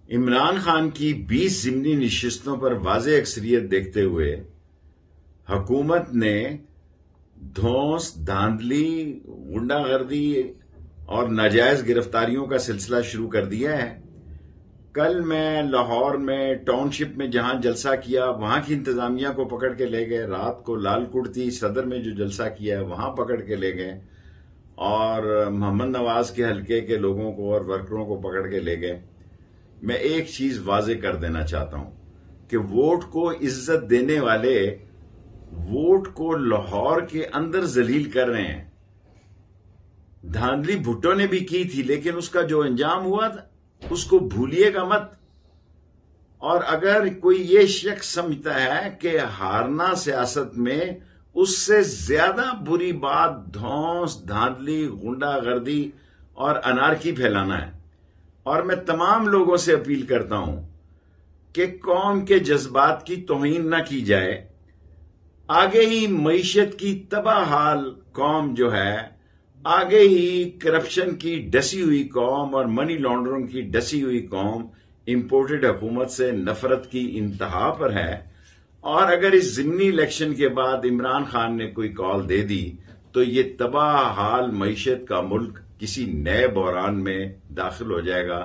عمران خان کی 20 ضمنی نشستوں پر واضح اکثریت دیکھتے ہوئے حکومت نے دھونس، دھاندلی، غنڈہ گردی اور ناجائز گرفتاریوں کا سلسلہ شروع کر دیا ہے۔ کل میں لاہور میں ٹاؤن شپ میں جہاں جلسہ کیا وہاں کی انتظامیہ کو پکڑ کے لے گئے، رات کو لال کڑتی صدر میں جو جلسہ کیا ہے وہاں پکڑ کے لے گئے، اور محمد نواز کے حلقے کے لوگوں کو اور ورکروں کو پکڑ کے لے گئے۔ میں ایک چیز واضح کر دینا چاہتا ہوں کہ ووٹ کو عزت دینے والے ووٹ کو لاہور کے اندر ذلیل کر رہے ہیں۔ دھاندلی بھٹو نے بھی کی تھی، لیکن اس کا جو انجام ہوا تھا اس کو بھولیے گا مت۔ اور اگر کوئی یہ شخص سمجھتا ہے کہ ہارنا سیاست میں اس سے زیادہ بری بات دھونس، دھاندلی، غنڈہ گردی اور انارکی پھیلانا ہے، اور میں تمام لوگوں سے اپیل کرتا ہوں کہ قوم کے جذبات کی توہین نہ کی جائے۔ آگے ہی معیشت کی تباہ حال قوم جو ہے، آگے ہی کرپشن کی ڈسی ہوئی قوم اور منی لانڈرنگ کی ڈسی ہوئی قوم امپورٹڈ حکومت سے نفرت کی انتہا پر ہے، اور اگر اس ضمنی الیکشن کے بعد عمران خان نے کوئی کال دے دی تو یہ تباہ حال معیشت کا ملک کسی نئے بحران میں داخل ہو جائے گا۔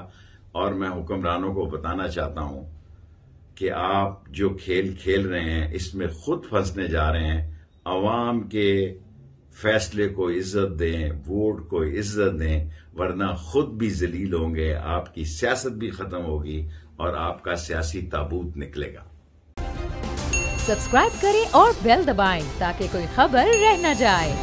اور میں حکمرانوں کو بتانا چاہتا ہوں کہ آپ جو کھیل کھیل رہے ہیں اس میں خود پھنسنے جا رہے ہیں۔ عوام کے فیصلے کو عزت دیں، ووٹ کو عزت دیں، ورنہ خود بھی ذلیل ہوں گے، آپ کی سیاست بھی ختم ہوگی اور آپ کا سیاسی تابوت نکلے گا۔ سبسکرائب کریں اور بیل دبائیں تاکہ کوئی خبر رہ نہ جائے۔